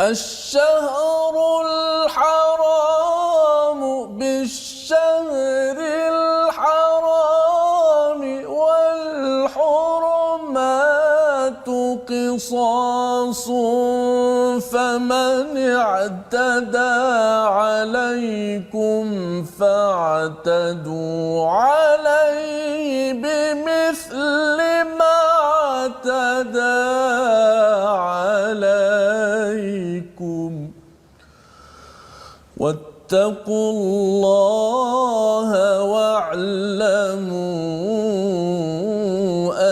الشهر الحرام بالشهر الحرام والحرمات قصاص فمن اعتدى عليكم فاعتدوا عليه بمثل ما اعتدى عليكم واتقوا الله واعلموا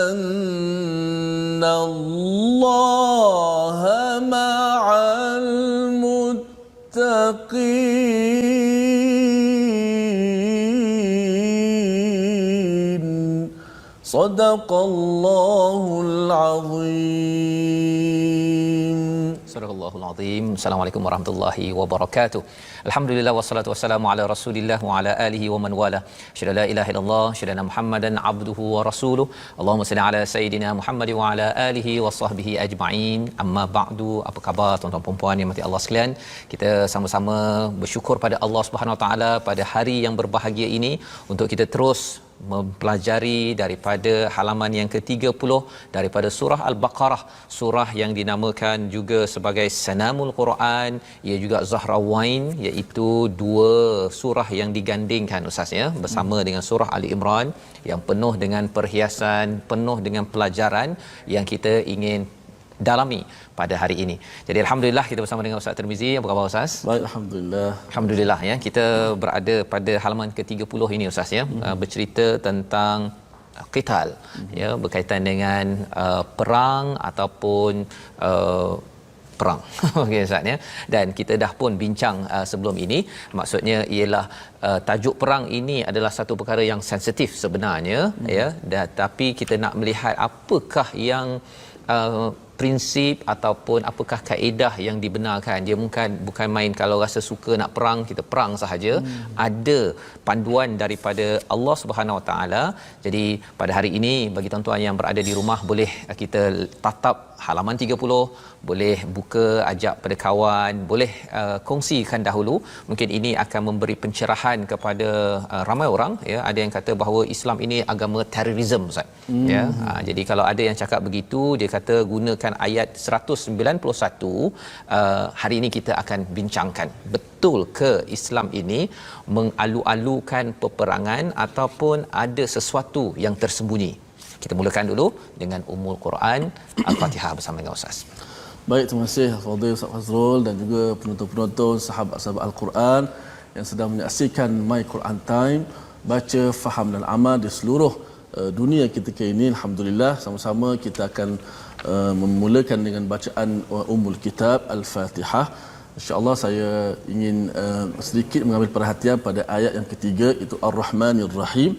أن الله مع المتقين صدق الله العظيم. Surahul Azim. Assalamualaikum warahmatullahi wabarakatuh. Alhamdulillah wassalatu wassalamu ala Rasulillah wa ala alihi wa man wala. Syada la ilaha illallah, syada Muhammadan abduhu wa rasuluh. Allahumma salli ala sayidina Muhammad wa ala alihi wa sahbihi ajma'in. Amma ba'du. Apa khabar tuan-tuan dan puan yang mati Allah sekalian? Kita sama-sama bersyukur pada Allah Subhanahu wa taala pada hari yang berbahagia ini untuk kita terus mempelajari daripada halaman yang ke-30 daripada surah Al-Baqarah, surah yang dinamakan juga sebagai Sanamul Quran, ia juga Zahrawain, iaitu dua surah yang digandingkan ustaz ya bersama dengan surah Ali Imran yang penuh dengan perhiasan, penuh dengan pelajaran yang kita ingin dalami pada hari ini. Jadi alhamdulillah kita bersama dengan Ustaz Tirmizi. Apa khabar Ustaz? Baik, alhamdulillah. Alhamdulillah ya. Kita berada pada halaman ke-30 ini Ustaz ya. Bercerita tentang qital ya, berkaitan dengan perang ataupun perang. Okey Ustaz ya. Dan kita dah pun bincang sebelum ini, maksudnya ialah tajuk perang ini adalah satu perkara yang sensitif sebenarnya ya, tapi kita nak melihat apakah yang prinsip ataupun apakah kaedah yang dibenarkan. Dia bukan main kalau rasa suka nak perang kita perang sahaja. Ada panduan daripada Allah Subhanahu Wa Taala. Jadi pada hari ini bagi tuan-tuan yang berada di rumah, boleh kita tatap halaman 30, boleh buka, ajak pada kawan, boleh kongsikan dahulu. Mungkin ini akan memberi pencerahan kepada ramai orang ya. Ada yang kata bahawa Islam ini agama terorisme Ustaz. Ya. Jadi kalau ada yang cakap begitu, dia kata gunakan ayat 191, hari ini kita akan bincangkan betul ke Islam ini mengalu-alukan peperangan ataupun ada sesuatu yang tersembunyi. Kita mulakan dulu dengan Ummul Quran Al-Fatihah bersama dengan Ustaz. Baik, terima kasih Fadil Ustaz Fazrul dan juga penonton-penonton sahabat-sahabat Al-Quran yang sedang menyaksikan My Quran Time, baca, faham dan amal di seluruh dunia ketika ini. Alhamdulillah, sama-sama kita akan memulakan dengan bacaan Ummul Kitab Al-Fatihah. InsyaAllah saya ingin sedikit mengambil perhatian pada ayat yang ketiga, itu Ar-Rahmanir Rahim.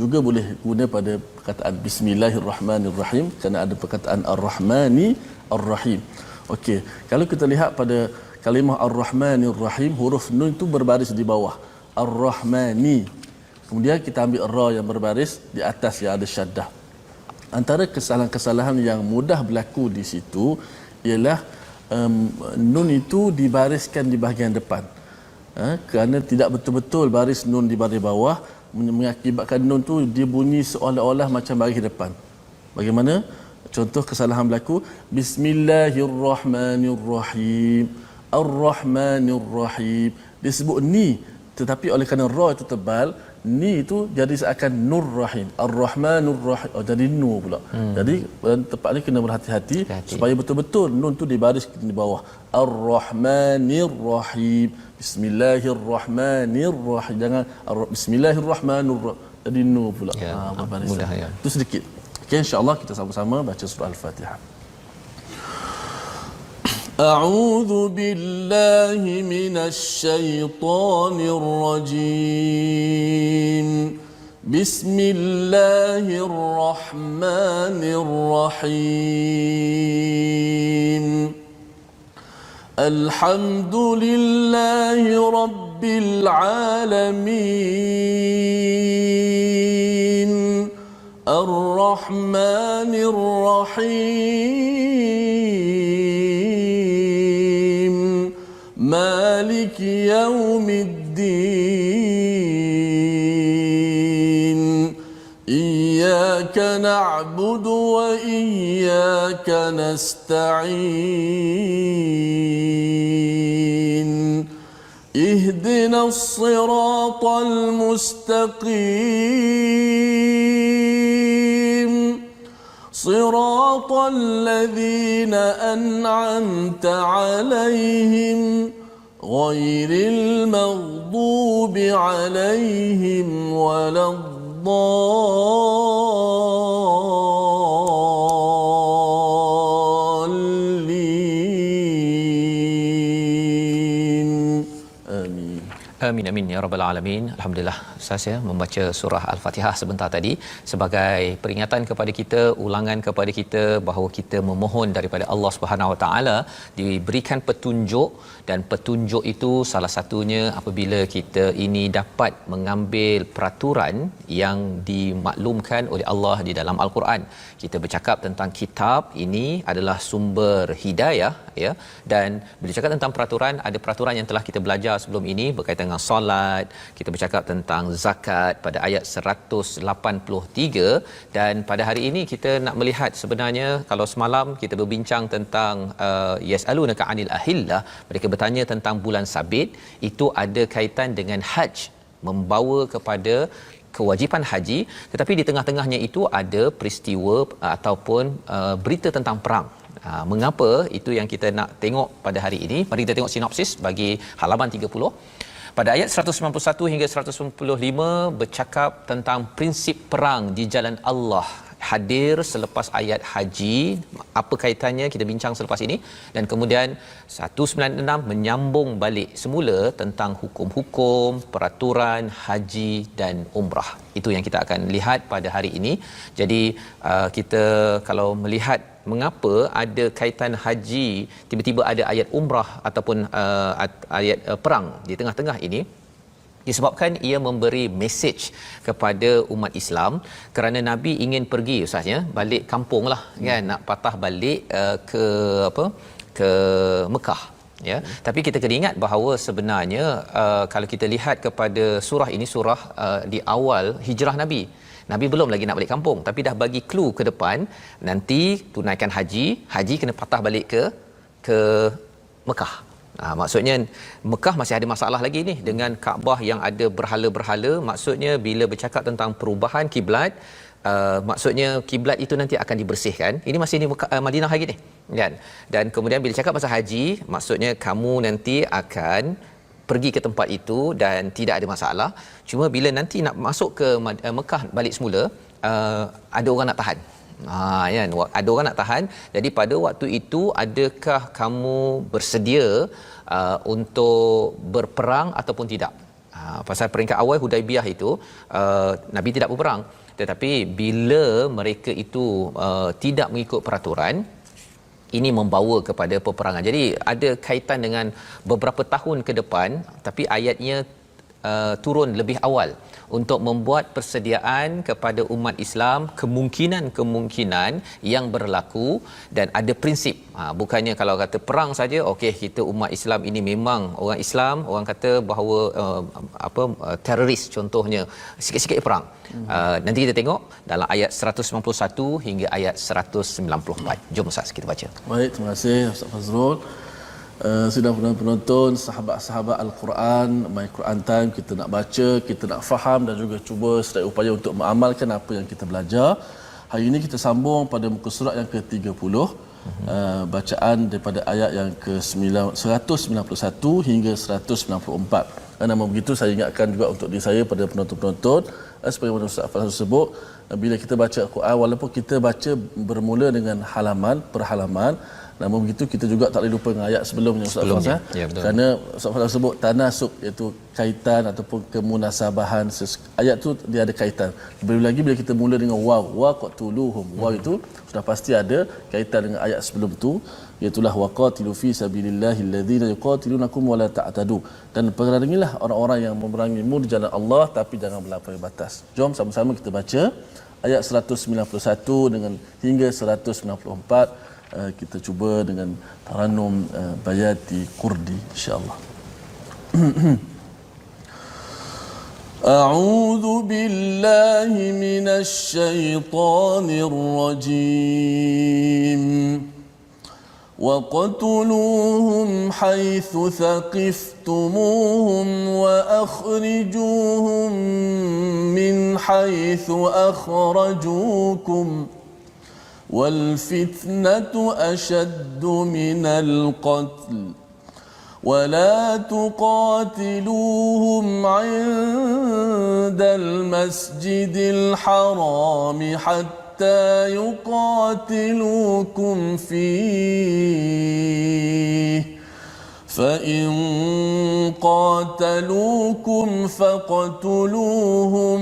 Juga boleh guna pada perkataan Bismillahirrahmanirrahim kerana ada perkataan Ar-Rahmani Ar-Rahim. Okey, kalau kita lihat pada kalimah Ar-Rahmanir Rahim, huruf nun itu berbaris di bawah. Ar-Rahmani. Kemudian kita ambil ra yang berbaris di atas yang ada syaddah. Antara kesalahan-kesalahan yang mudah berlaku di situ ialah nun itu dibariskan di bahagian depan. Kerana tidak betul-betul baris nun di baris bawah, mengakibatkan nun tu dia bunyi seolah-olah macam baris depan. Bagaimana? Contoh kesalahan berlaku, Bismillahirrahmanirrahim, Ar-Rahmanirrahim. Dia sebut ni, tetapi oleh kerana ra itu tebal, ni itu jadi seakan Nur Rahim, Ar-Rahmanur Rahim, jadi nur pula. Jadi tempat ni kena berhati-hati supaya betul-betul nun tu dibaris di bawah. Ar-Rahmanir Rahim, Bismillahirrahmanirrahim. Jangan Bismillahirrahmanirrahim jadi nur pula. Mudah ya. Itu sedikit. Okey, insya-Allah kita sama-sama baca surah Al-Fatihah. أعوذ بالله من الشيطان الرجيم بسم الله الرحمن الرحيم الحمد لله رب العالمين الرحمن الرحيم مالك يوم الدين إياك نعبد وإياك نستعين اهدنا الصراط المستقيم صراط الذين أنعمت عليهم غير المغضوب عليهم ولا الضالين آمين. Amin amin ya rabbal alamin. Alhamdulillah Ustaz ya membaca surah Al-Fatihah sebentar tadi sebagai peringatan kepada kita, ulangan kepada kita bahawa kita memohon daripada Allah Subhanahu Wa Taala diberikan petunjuk, dan petunjuk itu salah satunya apabila kita ini dapat mengambil peraturan yang dimaklumkan oleh Allah di dalam Al-Quran. Kita bercakap tentang kitab ini adalah sumber hidayah ya, dan bila cakap tentang peraturan, ada peraturan yang telah kita belajar sebelum ini berkaitan dengan solat, kita bercakap tentang zakat pada ayat 183, dan pada hari ini kita nak melihat sebenarnya kalau semalam kita berbincang tentang yasalunaka anil ahillah, mereka bertanya tentang bulan sabit, itu ada kaitan dengan haj, membawa kepada kewajipan haji, tetapi di tengah-tengahnya itu ada peristiwa ataupun berita tentang perang. Mengapa? Itu yang kita nak tengok pada hari ini. Mari kita tengok sinopsis bagi halaman 30. Pada ayat 191 hingga 195 bercakap tentang prinsip perang di jalan Allah hadir selepas ayat haji. Apa kaitannya kita bincang selepas ini, dan kemudian 196 menyambung balik semula tentang hukum-hukum, peraturan haji dan umrah. Itu yang kita akan lihat pada hari ini. Jadi kita kalau melihat mengapa ada kaitan haji, tiba-tiba ada ayat umrah ataupun ayat perang di tengah-tengah ini, disebabkan ia memberi mesej kepada umat Islam, kerana Nabi ingin pergi ustaznya balik kampung lah kan, nak patah balik ke Mekah ya. Tapi kita kena ingat bahawa sebenarnya kalau kita lihat kepada surah ini, surah di awal hijrah Nabi belum lagi nak balik kampung, tapi dah bagi clue ke depan, nanti tunaikan haji kena patah balik ke Mekah. Maksudnya Mekah masih ada masalah lagi ni dengan Kaabah yang ada berhala-berhala. Maksudnya bila bercakap tentang perubahan kiblat, maksudnya kiblat itu nanti akan dibersihkan. Ini masih di Madinah lagi ni kan. Dan kemudian bila cakap pasal haji, maksudnya kamu nanti akan pergi ke tempat itu dan tidak ada masalah. Cuma bila nanti nak masuk ke Mekah balik semula, ada orang nak tahan. Kan, ada orang nak tahan. Jadi pada waktu itu, adakah kamu bersedia untuk berperang ataupun tidak? Pasal peringkat awal Hudaibiyah itu Nabi tidak berperang, tetapi bila mereka itu tidak mengikut peraturan, ini membawa kepada peperangan. Jadi ada kaitan dengan beberapa tahun ke depan, tapi ayatnya turun lebih awal untuk membuat persediaan kepada umat Islam kemungkinan-kemungkinan yang berlaku, dan ada prinsip. Bukannya kalau kata perang saja, okey kita umat Islam ini memang orang Islam, orang kata bahawa teroris contohnya, sikit-sikit perang. Nanti kita tengok dalam ayat 191 hingga ayat 194. Jom Ustaz kita baca. Baik, terima kasih Ustaz Fazrul. Sudah penonton, sahabat-sahabat Al-Quran, My Quran Time, kita nak baca, kita nak faham dan juga cuba sedaya upaya untuk mengamalkan apa yang kita belajar. Hari ini kita sambung pada muka surat yang ke-30, bacaan daripada ayat yang ke-191 hingga 194. Namun begitu saya ingatkan juga untuk diri saya pada penonton-penonton, sebagaimana Ustaz Fazrul sebut, bila kita baca Al-Quran, walaupun kita baca bermula dengan per halaman, namun begitu kita juga tak boleh lupa dengan ayat sebelumnya Ustaz Fazrul, ya, kerana Ustaz Fazrul sebut tanasuk, iaitu kaitan ataupun kemunasabahan ayat tu dia ada kaitan. Lebih lagi bila kita mula dengan waqatuluhum, itu sudah pasti ada kaitan dengan ayat sebelum tu, iaitu waqatilu fi sabilillahi alladhina yuqatilunakum wala ta'tadu, dan perangilah orang-orang yang memerangimu di jalan Allah tapi jangan melampaui batas. Jom sama-sama kita baca ayat 191 dengan hingga 194. kita cuba dengan taranum Bayati Kurdi insya-Allah. A'udzu billahi minasy syaithanir rajim. وَاقْتُلُوهُمْ حَيْثُ ثَقِفْتُمُوهُمْ وَأَخْرِجُوهُمْ مِنْ حَيْثُ أَخْرَجُوكُمْ وَالْفِتْنَةُ أَشَدُّ مِنَ الْقَتْلِ وَلَا تُقَاتِلُوهُمْ عِندَ الْمَسْجِدِ الْحَرَامِ حَتَّى يقاتلوكم فيه فإن قاتلوكم فاقتلوهم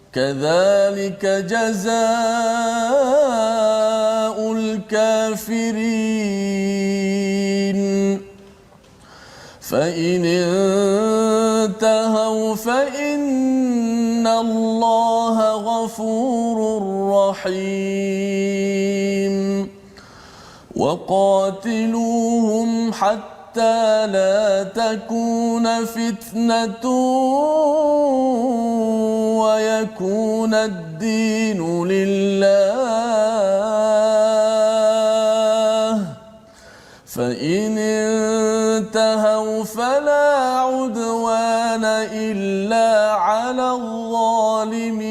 كذلك جزاء الكافرين فإن انتهوا فإن الله غفور رحيم وقاتلوهم حتى لا تكون فتنة ويكون الدين لله فإن انتهوا فلا عدوان إلا على الظالمين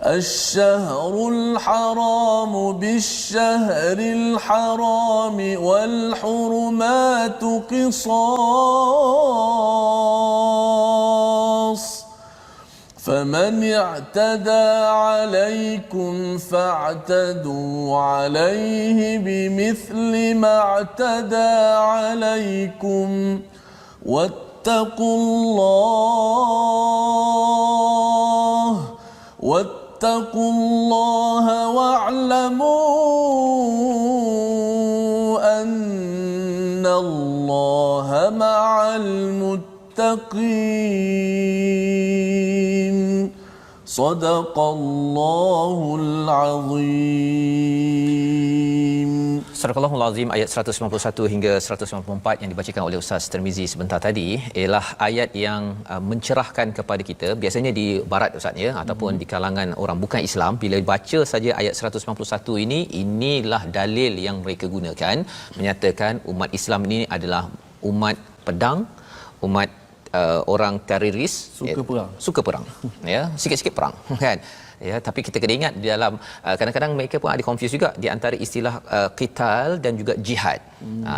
الشهر الحرام بالشهر الحرام والحرمات قصاص فمن اعتدى عليكم فاعتدوا عليه بمثل ما اعتدى عليكم واتقوا الله واعلموا أن الله مع المتقين صدق الله العظيم. Surah Al-Azim ayat 191 hingga 194 yang dibacakan oleh Ustaz Tirmizi sebentar tadi ialah ayat yang mencerahkan kepada kita. Biasanya di barat Ustaz ya ataupun di kalangan orang bukan Islam, bila baca saja ayat 191 ini, inilah dalil yang mereka gunakan menyatakan umat Islam ini adalah umat pedang, umat orang teroris, suka perang ya, sikit-sikit perang kan ya. Tapi kita kena ingat di dalam kadang-kadang mereka pun ada confuse juga di antara istilah qital dan juga jihad.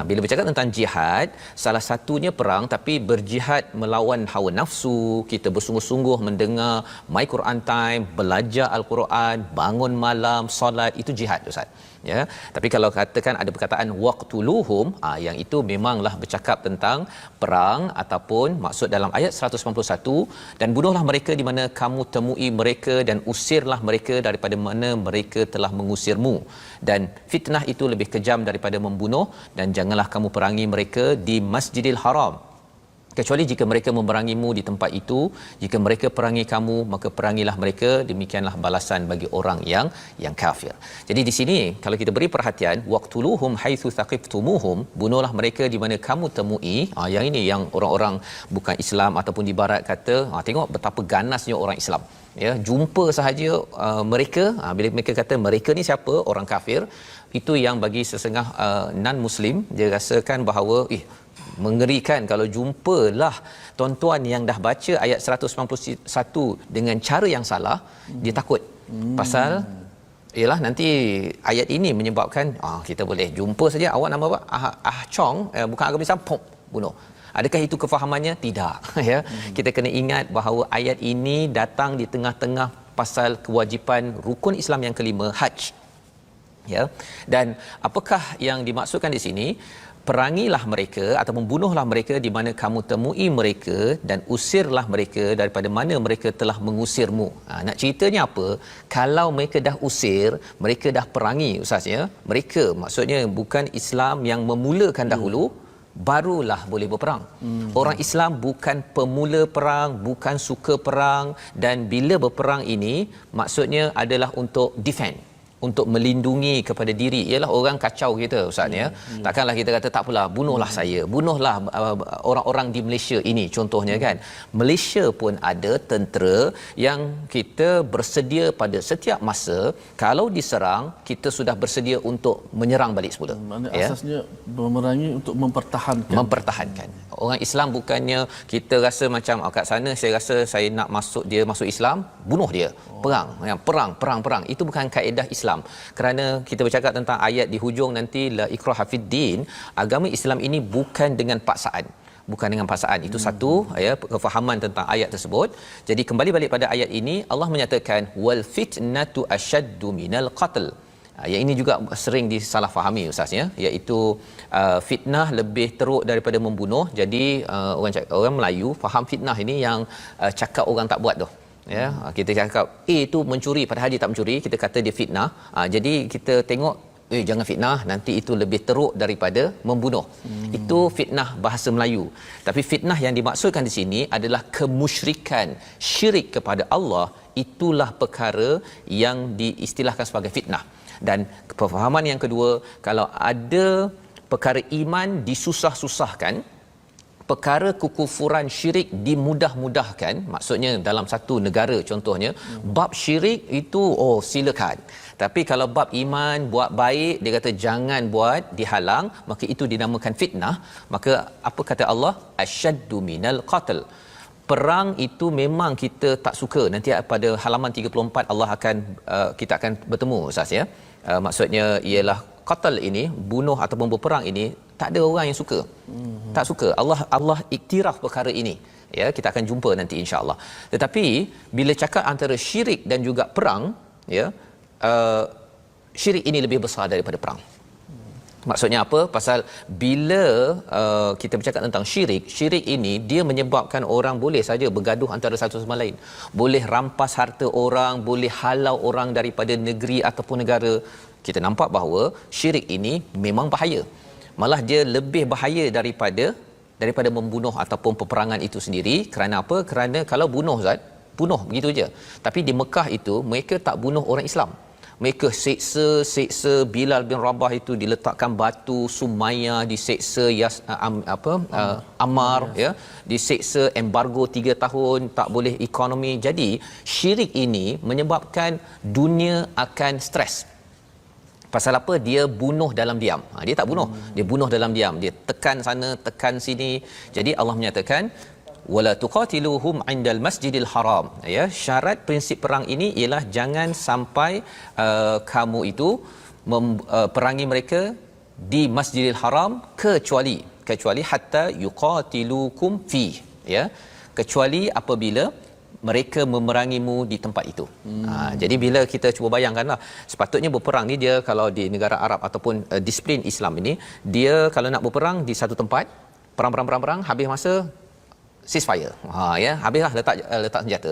Bila bercakap tentang jihad, salah satunya perang, tapi berjihad melawan hawa nafsu, kita bersungguh-sungguh mendengar My Quran Time, belajar al-Quran, bangun malam, solat, itu jihad Ustaz ya. Tapi kalau katakan ada perkataan waqtuluhum, yang itu memanglah bercakap tentang perang, ataupun maksud dalam ayat 191, dan bunuhlah mereka di mana kamu temui mereka dan usirlah mereka daripada mana mereka telah mengusirmu, dan fitnah itu lebih kejam daripada membunuh, dan janganlah kamu perangi mereka di Masjidil Haram kecuali jika mereka memerangimu di tempat itu. Jika mereka perangi kamu, maka perangilah mereka. Demikianlah balasan bagi orang yang kafir. Jadi di sini kalau kita beri perhatian, waqtuluhum haitsu thaqiftumuhum, bunuhlah mereka di mana kamu temui. Yang ini yang orang-orang bukan Islam ataupun di barat kata, tengok betapa ganasnya orang Islam ya, jumpa sahaja mereka, bila mereka kata mereka ni siapa, orang kafir, itu yang bagi sesengah non muslim dia rasakan bahawa mengerikan kalau jumpalah tuan-tuan yang dah baca ayat 191 dengan cara yang salah. Dia takut pasal ialah nanti ayat ini menyebabkan kita boleh jumpa saja awak nama apa Chong, bukan agama Islam, pom, bunuh. Adakah itu kefahamannya? Tidak ya. Kita kena ingat bahawa ayat ini datang di tengah-tengah pasal kewajipan rukun Islam yang kelima, haji ya. Dan apakah yang dimaksudkan di sini? Perangilah mereka atau membunuhlah mereka di mana kamu temui mereka, dan usirlah mereka daripada mana mereka telah mengusirmu. Nak ceritanya apa? Kalau mereka dah usir, mereka dah perangi Ustaz ya, mereka maksudnya bukan Islam yang memulakan dahulu, barulah boleh berperang. Orang Islam bukan pemula perang, bukan suka perang, dan bila berperang ini maksudnya adalah untuk defend. untuk melindungi kepada diri ialah orang kacau kita ustaz ya. Takkanlah kita kata tak apalah, bunuhlah saya, bunuhlah orang-orang di Malaysia ini contohnya kan. Malaysia pun ada tentera yang kita bersedia pada setiap masa kalau diserang kita sudah bersedia untuk menyerang balik semula. Maknanya asasnya memerangi untuk mempertahankan. Orang Islam bukannya kita rasa macam kat sana saya rasa saya nak masuk dia masuk Islam, bunuh dia. Perang. Itu bukan kaedah Islam. Kerana kita bercakap tentang ayat di hujung nanti la ikraha fid din, agama Islam ini bukan dengan paksaan. Itu satu ya, kefahaman tentang ayat tersebut. Jadi kembali balik pada ayat ini, Allah menyatakan wal fitnatu asyaddu minal qatl. Yang ini juga sering disalahfahami ustaz ya, iaitu fitnah lebih teruk daripada membunuh. Jadi orang Melayu faham fitnah ini yang cakap orang tak buat tu. Ya, kita cakap itu mencuri padahal dia tak mencuri, kita kata dia fitnah. Jadi kita tengok jangan fitnah, nanti itu lebih teruk daripada membunuh. Itu fitnah bahasa Melayu. Tapi fitnah yang dimaksudkan di sini adalah kemusyrikan, syirik kepada Allah. Itulah perkara yang diistilahkan sebagai fitnah. Dan pemahaman yang kedua, kalau ada perkara iman disusah-susahkan, perkara kekufuran syirik dimudah-mudahkan, maksudnya dalam satu negara contohnya bab syirik itu silakan, tapi kalau bab iman buat baik dia kata jangan buat, dihalang, maka itu dinamakan fitnah. Maka apa kata Allah, asyaddu minal qatl. Perang itu memang kita tak suka. Nanti pada halaman 34 Allah akan kita akan bertemu ustaz ya. Maksudnya ialah qatl ini, bunuh ataupun berperang ini, tak ada orang yang suka. Tak suka. Allah iktiraf perkara ini. Ya, kita akan jumpa nanti insya-Allah. Tetapi bila cakap antara syirik dan juga perang, ya, syirik ini lebih besar daripada perang. Maksudnya apa? Pasal bila kita bercakap tentang syirik ini dia menyebabkan orang boleh saja bergaduh antara satu sama lain. Boleh rampas harta orang, boleh halau orang daripada negeri ataupun negara. Kita nampak bahawa syirik ini memang bahaya. Malah dia lebih bahaya daripada membunuh ataupun peperangan itu sendiri. Kerana apa? Kerana kalau bunuh bunuh begitu je. Tapi di Mekah itu mereka tak bunuh orang Islam. Mereka seksa Bilal bin Rabah itu, diletakkan batu, Sumayyah diseksa, Ammar ya, diseksa, embargo 3 tahun, tak boleh ekonomi. Jadi syirik ini menyebabkan dunia akan stres. Pasal apa? Dia bunuh dalam diam. Dia tak bunuh, dia bunuh dalam diam. Dia tekan sana, tekan sini. Jadi Allah menyatakan wala tuqatiluhum indal masjidil haram. Ya, syarat prinsip perang ini ialah jangan sampai kamu itu perangi mereka di Masjidil Haram kecuali hatta yuqatilukum fi, ya, kecuali apabila mereka memerangimu di tempat itu. Jadi bila kita cuba bayangkanlah, sepatutnya berperang ni dia kalau di negara Arab ataupun disiplin Islam ini, dia kalau nak berperang di satu tempat, perang, habis masa ceasefire. Ya, habislah letak senjata.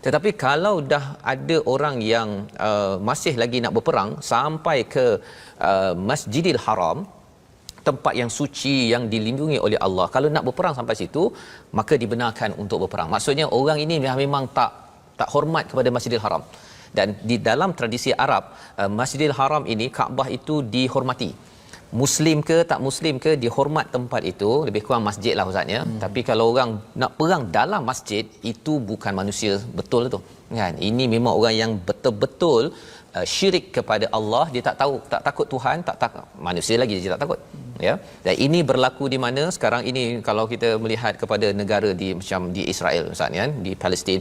Tetapi kalau dah ada orang yang masih lagi nak berperang sampai ke Masjidil Haram, tempat yang suci yang dilindungi oleh Allah, kalau nak berperang sampai situ, maka dibenarkan untuk berperang. Maksudnya orang ini memang tak hormat kepada Masjidil Haram. Dan di dalam tradisi Arab, Masjidil Haram ini, Kaabah itu dihormati. Muslim ke tak muslim ke, dihormat tempat itu, lebih kurang masjid lah ustaz ya. Tapi kalau orang nak perang dalam masjid, itu bukan manusia betul tu kan. Ini memang orang yang betul-betul syirik kepada Allah. Dia tak tahu, tak takut Tuhan, tak manusia lagi dia tak takut ya. Dan ini berlaku di mana sekarang ini, kalau kita melihat kepada negara macam di Israel ustaz kan, di Palestin,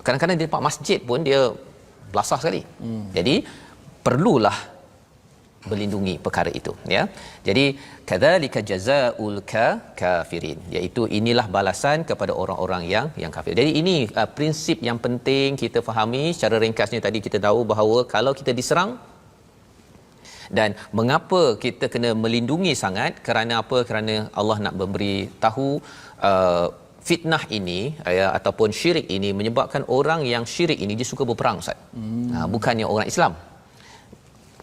kadang-kadang di tempat masjid pun dia belasah sekali. Jadi perlulah melindungi perkara itu ya. Jadi kadzalika jazaul kafirin, iaitu inilah balasan kepada orang-orang yang kafir. Jadi ini prinsip yang penting kita fahami. Secara ringkasnya tadi kita tahu bahawa kalau kita diserang, dan mengapa kita kena melindungi sangat, kerana apa? Kerana Allah nak memberi tahu fitnah ini ataupun syirik ini menyebabkan orang yang syirik ini dia suka berperang ustaz. Bukannya orang Islam.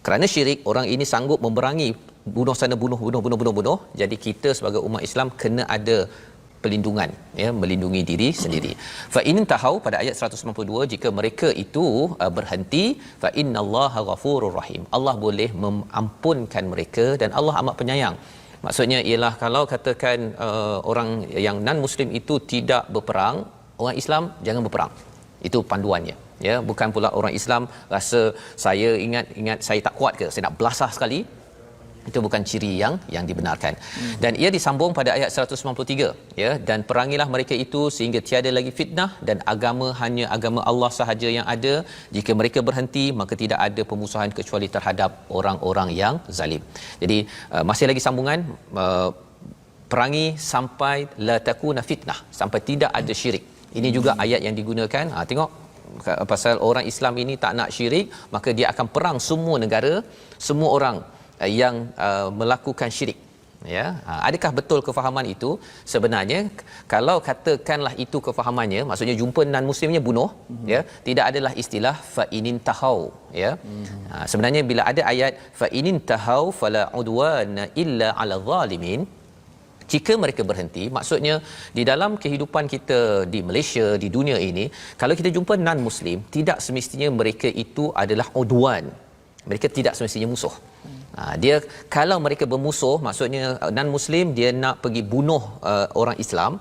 Kerana syirik, orang ini sanggup memerangi, bunuh sana, bunuh. Jadi kita sebagai umat Islam kena ada pelindungan, ya, melindungi diri sendiri. Fa in tahau, pada ayat 192, jika mereka itu berhenti, fa innallaha ghafurur rahim, Allah boleh mengampunkan mereka dan Allah amat penyayang. Maksudnya ialah kalau katakan orang yang non muslim itu tidak berperang, orang Islam jangan berperang. Itu panduannya, ya. Bukan pula orang Islam rasa saya ingat saya tak kuat ke, saya nak belasah sekali. Itu bukan ciri yang dibenarkan. Dan ia disambung pada ayat 193, ya, dan perangilah mereka itu sehingga tiada lagi fitnah dan agama hanya agama Allah sahaja yang ada. Jika mereka berhenti, maka tidak ada pemusuhan kecuali terhadap orang-orang yang zalim. Jadi masih lagi sambungan, perangi sampai la takuna fitnah, sampai tidak ada syirik. Ini juga ayat yang digunakan. Tengok, pasal orang Islam ini tak nak syirik, maka dia akan perang semua negara, semua orang yang melakukan syirik, ya. Adakah betul kefahaman itu? Sebenarnya kalau katakanlah itu kefahamannya, maksudnya jumpa non muslimnya bunuh, ya, tidak adalah istilah fa inin tahau, ya. Sebenarnya bila ada ayat fa inin tahau fala udwana illa ala zalimin, jika mereka berhenti, maksudnya di dalam kehidupan kita di Malaysia, di dunia ini, kalau kita jumpa non muslim, tidak semestinya mereka itu adalah udwan. Mereka tidak semestinya musuh. Dia kalau mereka bermusuh, maksudnya non muslim dia nak pergi bunuh orang Islam,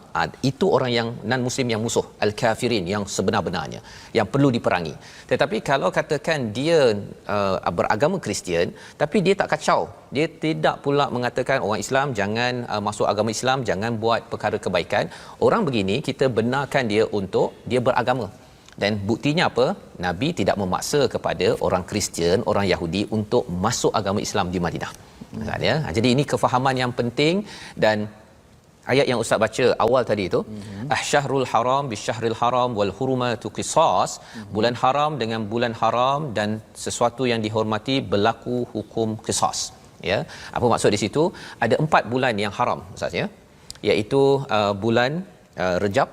itu orang yang non muslim yang musuh, al-kafirin yang sebenar-benarnya, yang perlu diperangi. Tetapi kalau katakan dia beragama Kristian, tapi dia tak kacau, dia tidak pula mengatakan orang Islam jangan masuk agama Islam, jangan buat perkara kebaikan, orang begini kita benarkan dia untuk dia beragama. Dan buktinya apa? Nabi tidak memaksa kepada orang Kristian, orang Yahudi untuk masuk agama Islam di Madinah. Ya. Jadi ini kefahaman yang penting. Dan ayat yang Ustaz baca awal tadi itu, ahsyahrul haram bisyahril haram wal hurumatu qisas, bulan haram dengan bulan haram dan sesuatu yang dihormati berlaku hukum qisas, ya. Apa maksud di situ? Ada 4 bulan yang haram, Ustaz, ya, iaitu bulan Rejab,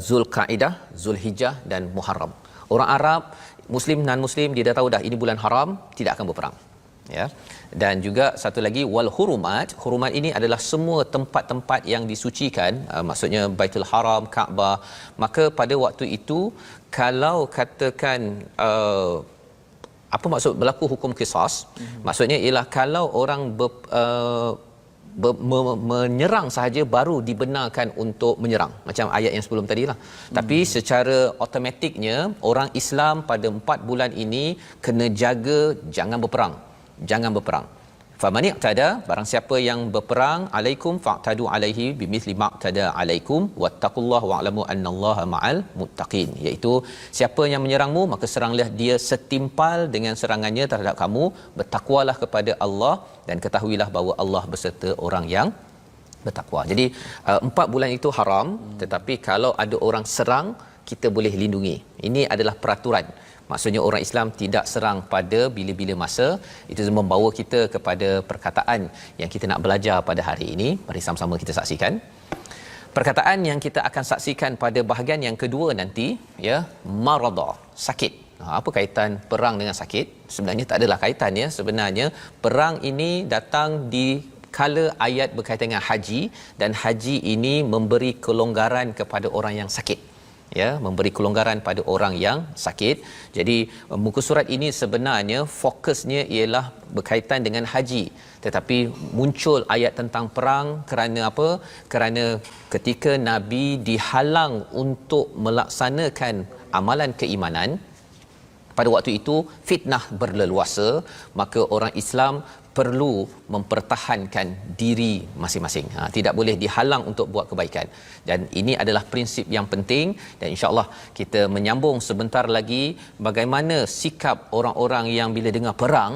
Zulkaidah, Zulhijjah dan Muharram. Orang Arab, muslim non muslim, dia dah tahu dah ini bulan haram, tidak akan berperang, ya. Dan juga satu lagi wal hurumat. Hurumat ini adalah semua tempat-tempat yang disucikan, maksudnya Baitul Haram, Kaabah. Maka pada waktu itu kalau katakan apa maksud berlaku hukum qisas? Maksudnya ialah kalau orang menyerang sahaja baru dibenarkan untuk menyerang, macam ayat yang sebelum tadilah. Tapi secara automatiknya orang Islam pada 4 bulan ini kena jaga jangan berperang. Jangan berperang. Faman i'tada, barang siapa yang berperang, alaikum fa'tadu alaihi bimithli ma'tada alaikum wattaqullaha wa'lamu annallaha ma'al muttaqin, iaitu siapa yang menyerangmu maka seranglah dia setimpal dengan serangannya terhadap kamu, bertakwalah kepada Allah dan ketahuilah bahawa Allah beserta orang yang bertakwa. Jadi 4 bulan itu haram, tetapi kalau ada orang serang kita boleh lindungi. Ini adalah peraturan. Maksudnya orang Islam tidak serang pada bila-bila masa. Itu membawa kita kepada perkataan yang kita nak belajar pada hari ini. Mari sama-sama kita saksikan. Perkataan yang kita akan saksikan pada bahagian yang kedua nanti, ya, marada, sakit. Apa kaitan perang dengan sakit? Sebenarnya tak adalah kaitan, ya. Sebenarnya perang ini datang di kala ayat berkaitan dengan haji, dan haji ini memberi kelonggaran kepada orang yang sakit, ya, memberi kelonggaran pada orang yang sakit. Jadi muka surat ini sebenarnya fokusnya ialah berkaitan dengan haji, tetapi muncul ayat tentang perang kerana apa? Kerana ketika Nabi dihalang untuk melaksanakan amalan keimanan, pada waktu itu fitnah berleluasa, maka orang Islam perlu mempertahankan diri masing-masing. Tidak boleh dihalang untuk buat kebaikan. Dan ini adalah prinsip yang penting, dan insya-Allah kita menyambung sebentar lagi bagaimana sikap orang-orang yang bila dengar perang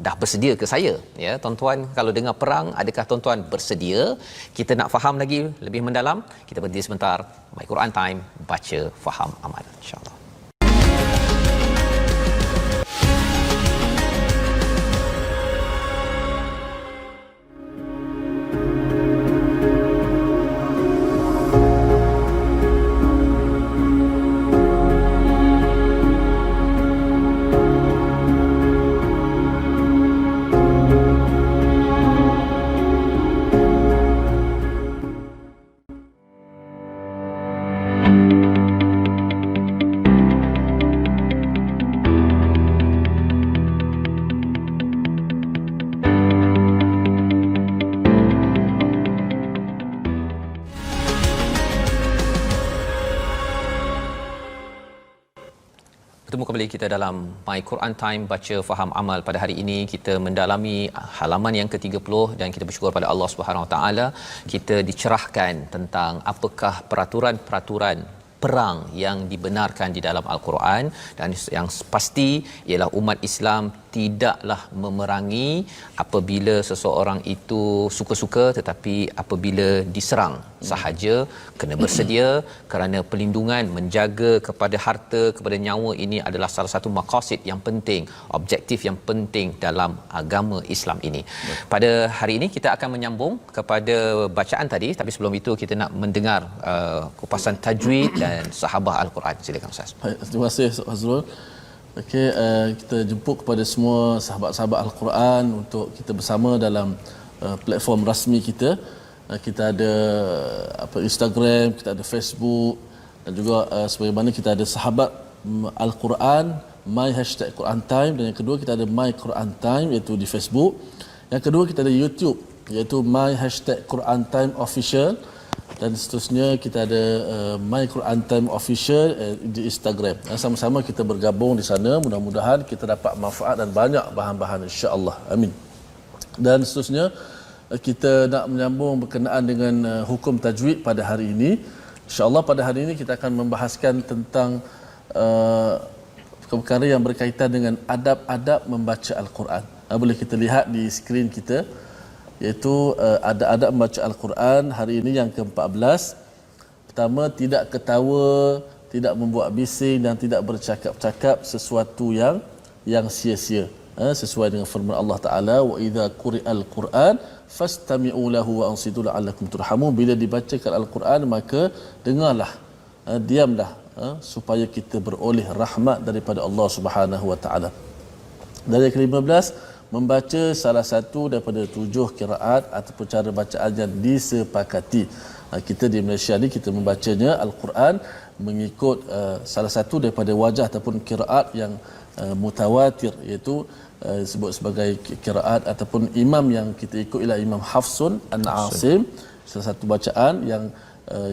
dah bersedia ke saya, ya. Tuan-tuan kalau dengar perang, adakah tuan-tuan bersedia? Kita nak faham lagi lebih mendalam, kita berhenti sebentar. My Quran Time, baca, faham, amal, insya-Allah. kembali kita dalam My Quran Time, baca faham amal. Pada hari ini kita mendalami halaman yang ke-30 dan kita bersyukur pada Allah Subhanahu Wa Taala kita dicerahkan tentang apakah peraturan-peraturan perang yang dibenarkan di dalam Al-Quran, dan yang pasti ialah umat Islam tidaklah memerangi apabila seseorang itu suka-suka, tetapi apabila diserang sahaja kena bersedia, kerana pelindungan menjaga kepada harta, kepada nyawa ini adalah salah satu maqasid yang penting, objektif yang penting dalam agama Islam ini. Pada hari ini kita akan menyambung kepada bacaan tadi, tapi sebelum itu kita nak mendengar kupasan tajwid dan sahabah Al-Quran. Silakan Ustaz. Baik, terima kasih Ustaz Fazrul. Okey, kita jemput kepada semua sahabat-sahabat Al-Quran untuk kita bersama dalam platform rasmi kita. Kita ada Instagram, kita ada Facebook, dan juga sebagaimana kita ada sahabat Al-Quran My #Quran Time, dan yang kedua kita ada My Quran Time iaitu di Facebook. Yang kedua kita ada YouTube iaitu My #Quran Time Official, dan seterusnya kita ada My Quran Time Official di Instagram. Sama-sama kita bergabung di sana, mudah-mudahan kita dapat manfaat dan banyak bahan-bahan insya-Allah. Amin. Dan seterusnya kita nak menyambung berkenaan dengan hukum tajwid pada hari ini. Insya-Allah pada hari ini kita akan membahaskan tentang perkara yang berkaitan dengan adab-adab membaca Al-Quran. Boleh kita lihat di skrin kita, iaitu adab-adab membaca Al-Quran hari ini yang ke-14. Pertama, tidak ketawa, tidak membuat bising dan tidak bercakap-cakap sesuatu yang sia-sia. Sesuai dengan firman Allah Taala, wa idza quri'al Quran fastami'u lahu wa ansitu la'allakum turhamun. Bila dibacakan Al-Quran maka dengarlah, diamlah, supaya kita beroleh rahmat daripada Allah Subhanahu wa taala. Dari ke-15, membaca salah satu daripada 7 qiraat ataupun cara bacaan yang disepakati. Kita di Malaysia ni kita membacanya Al-Quran mengikut salah satu daripada wajah ataupun qiraat yang mutawatir, iaitu disebut sebagai qiraat ataupun imam yang kita ikut ialah Imam Hafsun An-Asim, salah satu bacaan yang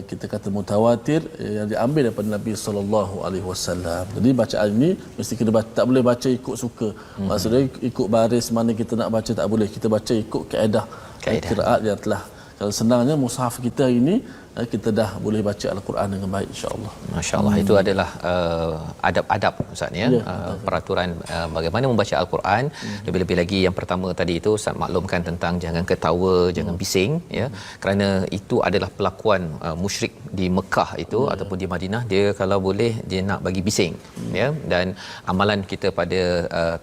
kita kata mutawatir yang diambil daripada Nabi sallallahu alaihi wasallam. Jadi bacaan ini mesti kena baca, tak boleh baca ikut suka. Maksudnya ikut baris mana kita nak baca tak boleh. Kita baca ikut kaedah qiraat yang telah, kalau senangnya mushaf kita ini kita dah boleh baca Al-Quran dengan baik insya-Allah. Masya-Allah, itu adalah adab-adab Ustaz ya. Peraturan bagaimana membaca Al-Quran. Lebih-lebih lagi yang pertama tadi itu Ustaz maklumkan tentang jangan ketawa, jangan bising ya. Kerana itu adalah pelakuan musyrik di Mekah itu ataupun di Madinah, dia kalau boleh dia nak bagi bising ya. Dan amalan kita pada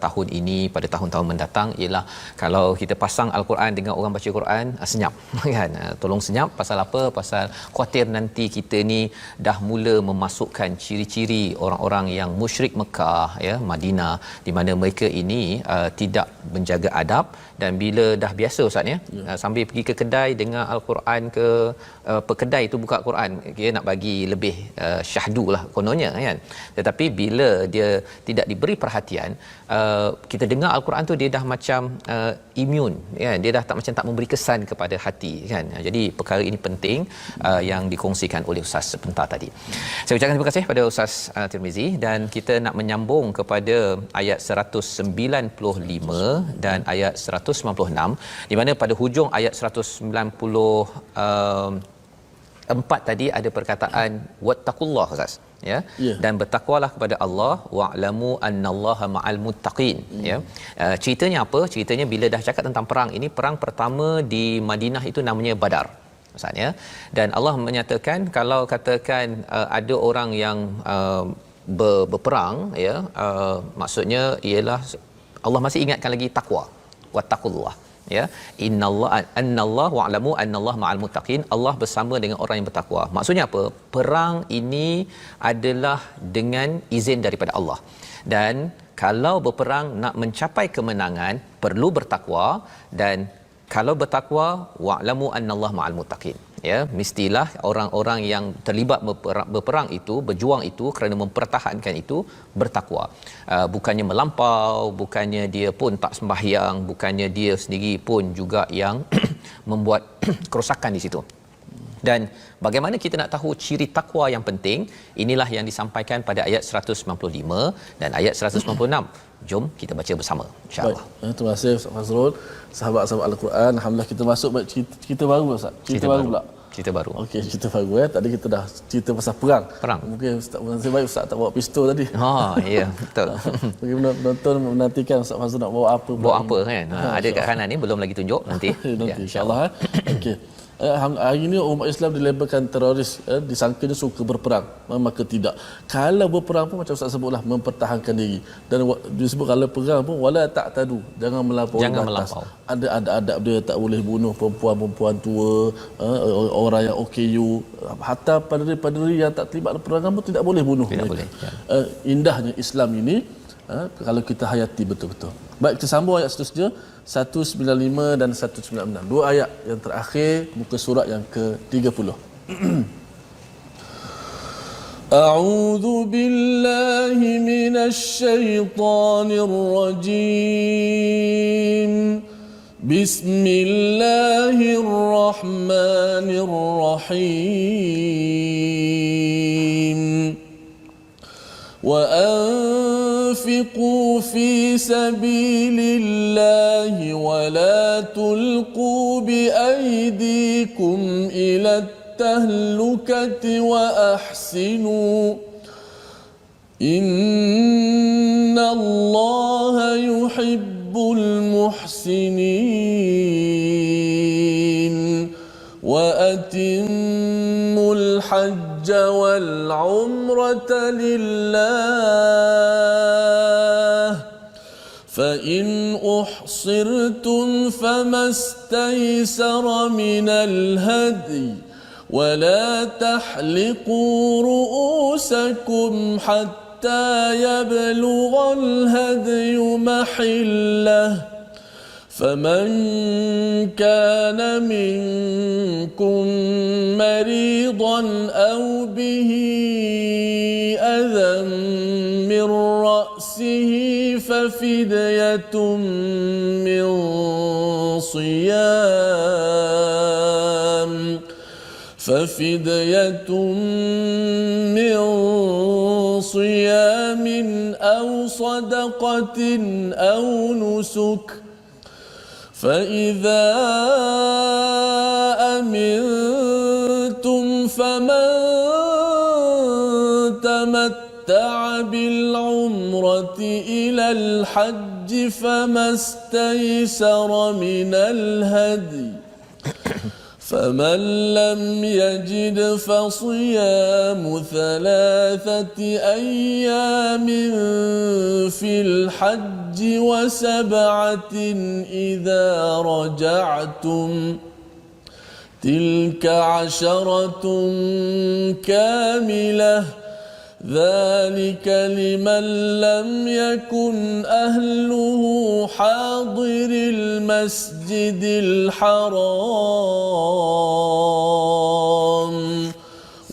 tahun ini, pada tahun-tahun mendatang ialah kalau kita pasang Al-Quran dengan orang baca Quran, senyap kan. Tolong senyap. Pasal apa? Pasal khuatir nanti kita ni dah mula memasukkan ciri-ciri orang-orang yang musyrik Mekah ya, Madinah, di mana mereka ini tidak menjaga adab. Dan bila dah biasa Ustaz ya, sambil pergi ke kedai dengar Al-Quran ke pekedai itu buka Quran, dia nak bagi lebih syahdu lah kononnya kan. Tetapi bila dia tidak diberi perhatian, kita dengar Al-Quran tu dia dah macam imun kan, dia dah tak macam tak memberi kesan kepada hati kan. Jadi perkara ini penting yang dikongsikan oleh Ustaz sebentar tadi. Saya ucapkan terima kasih pada Ustaz Tirmizi, dan kita nak menyambung kepada ayat 195 dan ayat 196, di mana pada hujung ayat 194 tadi ada perkataan wattaqullah Ustaz ya. Dan bertakwalah kepada Allah, wa'lamu annallaha ma'al muttaqin ya. Ceritanya apa? Ceritanya bila dah cakap tentang perang ini, perang pertama di Madinah itu namanya Badar Ustaz ya. Dan Allah menyatakan kalau katakan ada orang yang berperang ya, maksudnya ialah Allah masih ingatkan lagi takwa, wattaqullah ya. Innallaha wa'lamu annallaha ma'al muttaqin, Allah bersama dengan orang yang bertakwa. Maksudnya apa? Perang ini adalah dengan izin daripada Allah, dan kalau berperang nak mencapai kemenangan perlu bertakwa, dan kalau bertakwa wa'lamu annallaha ma'al muttaqin ya, mestilah orang-orang yang terlibat berperang itu, berjuang itu kerana mempertahankan itu bertakwa. Bukannya melampau, bukannya dia pun tak sembahyang, bukannya dia sendiri pun juga yang membuat kerosakan di situ. Dan bagaimana kita nak tahu ciri takwa yang penting? Inilah yang disampaikan pada ayat 195 dan ayat 196. Jom kita baca bersama insya-Allah. Baik, terima kasih Ustaz Fazrul. Sahabat-sahabat Al-Quran, alhamdulillah kita masuk cerita baru Ustaz. Cerita baru pula. Cerita baru. Okey, cerita baru Tadi kita dah cerita pasal perang. Mungkin Ustaz nasib baik Ustaz tak bawa pistol tadi. Ya, betul. Bagi penonton menantikan Ustaz Fazrul nak bawa apa. Bawa apa kan? Ada kat kanan ni belum lagi tunjuk nanti. Nanti insya-Allah. Okey. Hari ini umat Islam dilabelkan teroris, disangkanya suka berperang. Maka tidak. Kalau berperang pun macam Ustaz sebutlah, mempertahankan diri. Dan disebut kalau perang pun wala ta'tadu, jangan melampaui batas. Ada adab dia, tak boleh bunuh perempuan-perempuan tua, orang yang OKU, hatta padri-padri yang tak terlibat perang pun tidak boleh bunuh. Tidak boleh. Indahnya Islam ini kalau kita hayati betul-betul. Baik, kita sambung ayat seterusnya 195 dan 196. Dua ayat yang terakhir muka surat yang ke-30. A'udzu billahi minasy syaithanir rajim. Bismillahirrahmanirrahim. وأنفقوا في سبيل الله ولا تلقوا بأيديكم إلى التهلكة وأحسنوا إن الله يحب المحسنين وأتموا الحج والعمرة لله فإن أحصرتم فما استيسر من الهدي ولا تحلقوا رؤوسكم حتى يبلغ الهدي محله فمن كان منكم مريضا أو به أذى من رأسه ففدية من صيام أو صدقة أو نسك فإذا أمنتم فمن تمتع بالعمرة إلى الحج فما استيسر من الهدي فمن لم يجد فصيام 3 أيام في الحج و7 إذا رجعتم تلك 10 كاملة ذلك لمن لم يكن أهله حاضر المسجد الحرام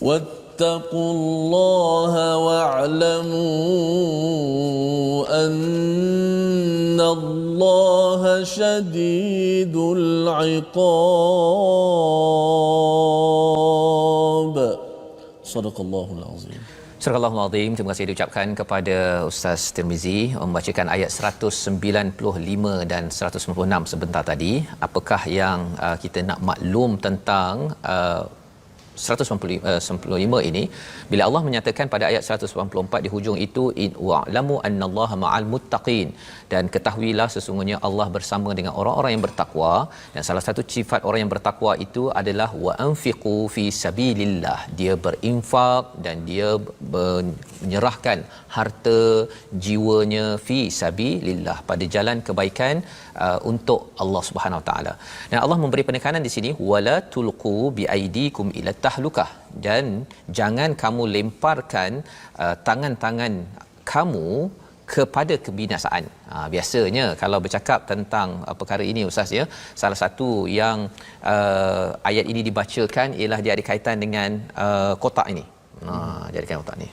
واتقوا الله واعلموا أن الله شديد العقاب صدق الله العظيم. Surah Al-Azim. Terima kasih diucapkan kepada Ustaz Tirmizi membacakan ayat 195 dan 196 sebentar tadi. Apakah yang kita nak maklum tentang 195 ini, bila Allah menyatakan pada ayat 194 di hujung itu, in wa'lamu annallaha ma'al muttaqin, dan ketahuilah sesungguhnya Allah bersama dengan orang-orang yang bertakwa. Dan salah satu sifat orang yang bertakwa itu adalah wa anfiqu fi sabilillah, dia berinfak dan dia menyerahkan harta jiwanya fi sabilillah, pada jalan kebaikan untuk Allah Subhanahu Wa Taala. Dan Allah memberi penekanan di sini wala tulqu bi aidikum ila tahlukah, dan jangan kamu lemparkan tangan-tangan kamu kepada kebinasaan. Biasanya kalau bercakap tentang perkara ini Ustaz ya, salah satu yang ayat ini dibacakan ialah dia ada kaitan dengan kotak ini. Dia ada kaitan kotak ni.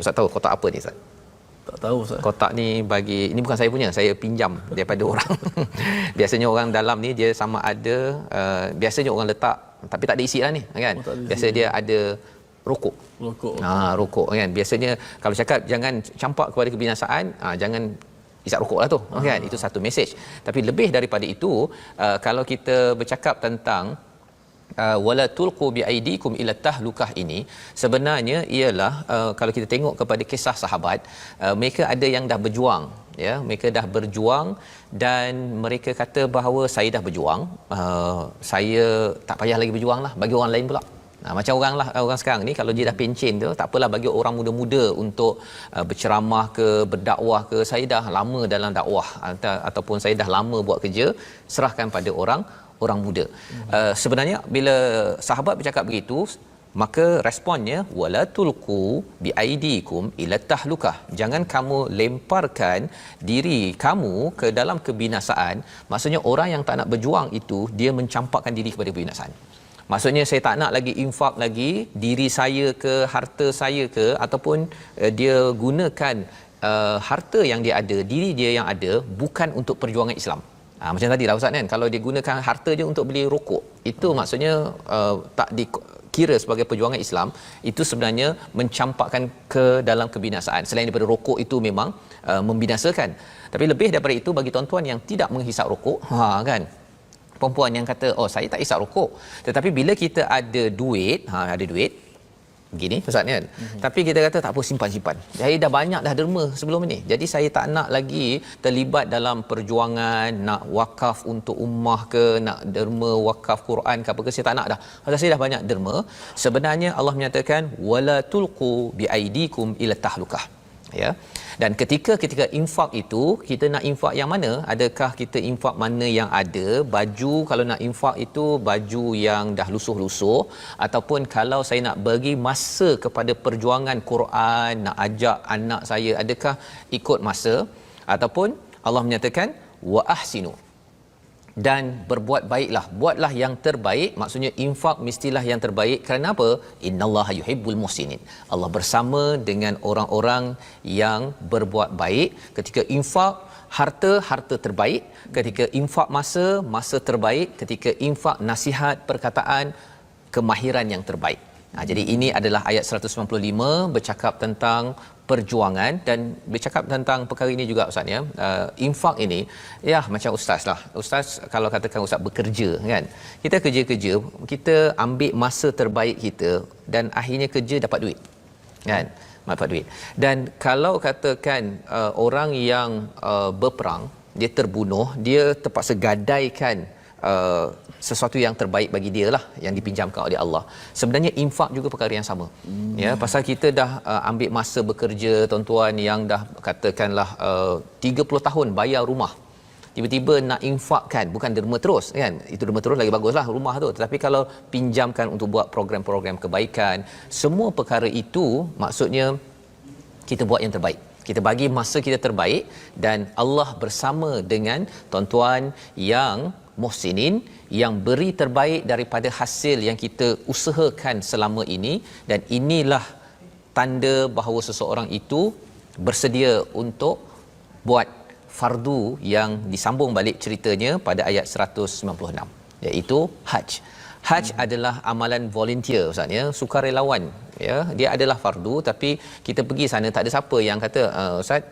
Ustaz tahu kotak apa ni Ustaz? Tak tahu Ustaz. Kotak ni bagi, ini bukan saya punya, saya pinjam daripada orang. Biasanya orang dalam ni dia sama ada biasanya orang letak tapi tak ada isi lah ni kan. tak ada isi. Biasa dia ada rokok. Rokok kan. Biasanya kalau cakap jangan campak kepada kebinasaan, jangan isap rokok lah tu kan. Itu satu mesej. Tapi lebih daripada itu, kalau kita bercakap tentang wala tulqu biaidikum ila tahlukah ini, sebenarnya ialah kalau kita tengok kepada kisah sahabat, mereka ada yang dah berjuang, ya, mereka dah berjuang dan mereka kata bahawa saya dah berjuang, saya tak payah lagi berjuang lah, bagi orang lain pula. Macam orang sekarang ni kalau dia dah pencen tu, tak apalah bagi orang muda-muda untuk berceramah ke, berdakwah ke, saya dah lama dalam dakwah ataupun saya dah lama buat kerja, serahkan pada orang muda. Sebenarnya bila sahabat bercakap begitu, maka responnya wala tulqu biaidikum ila tahlukah, jangan kamu lemparkan diri kamu ke dalam kebinasaan. Maksudnya orang yang tak nak berjuang itu, dia mencampakkan diri kepada kebinasaan. Maksudnya saya tak nak lagi infak lagi diri saya ke, harta saya ke, ataupun dia gunakan harta yang dia ada, diri dia yang ada, bukan untuk perjuangan Islam. Macam tadi lah Ustaz kan, kalau dia gunakan harta dia untuk beli rokok, itu maksudnya tak dikira sebagai perjuangan Islam. Itu sebenarnya mencampakkan ke dalam kebinasaan. Selain daripada rokok itu memang membinasakan, tapi lebih daripada itu, bagi tuan-tuan yang tidak menghisap rokok, kan, perempuan yang kata saya tak hisap rokok, tetapi bila kita ada duit, begini Ustaz kan, tapi kita kata tak apa, simpan, saya dah banyak dah derma sebelum ni, jadi saya tak nak lagi terlibat dalam perjuangan nak wakaf untuk ummah ke, nak derma wakaf Quran ke apa ke, saya tak nak dah, pasal saya dah banyak derma. Sebenarnya Allah menyatakan wala tulqu biaidikum ila tahlukah, ya. Dan ketika infak itu, kita nak infak yang mana? Adakah kita infak mana yang ada baju, kalau nak infak itu baju yang dah lusuh-lusuh, ataupun kalau saya nak bagi masa kepada perjuangan Quran, nak ajak anak saya, adakah ikut masa? Ataupun Allah menyatakan wa ahsinu, dan berbuat baiklah, buatlah yang terbaik. Maksudnya infak mestilah yang terbaik. Kerana apa? Innallaha yuhibbul muhsinin, Allah bersama dengan orang-orang yang berbuat baik. Ketika infak harta terbaik, ketika infak masa terbaik, ketika infak nasihat, perkataan, kemahiran yang terbaik. Jadi ini adalah ayat 195 bercakap tentang perjuangan, dan bercakap tentang perkara ini juga Ustaz, ya. Infak ini ya macam ustaz lah. Ustaz kalau katakan ustaz bekerja kan, kita kerja, kita ambil masa terbaik kita, dan akhirnya kerja dapat duit kan, dapat duit. Dan kalau katakan orang yang berperang, dia terbunuh, dia terpaksa gadaikan sesuatu yang terbaik bagi dia lah, yang dipinjamkan oleh Allah. Sebenarnya infak juga perkara yang sama. Ya, pasal kita dah ambil masa bekerja, tuan-tuan yang dah katakanlah 30 tahun bayar rumah, tiba-tiba nak infakkan, bukan derma terus kan, itu derma terus lagi baguslah rumah tu, tetapi kalau pinjamkan untuk buat program-program kebaikan, semua perkara itu maksudnya kita buat yang terbaik, kita bagi masa kita terbaik, dan Allah bersama dengan tuan-tuan yang muhsinin, yang beri terbaik daripada hasil yang kita usahakan selama ini. Dan inilah tanda bahawa seseorang itu bersedia untuk buat fardu yang disambung balik ceritanya pada ayat 196, iaitu Hajj. Hajj adalah amalan volunteer Ustaz, ya, sukarelawan, ya. Dia adalah fardu, tapi kita pergi sana tak ada siapa yang kata Ustaz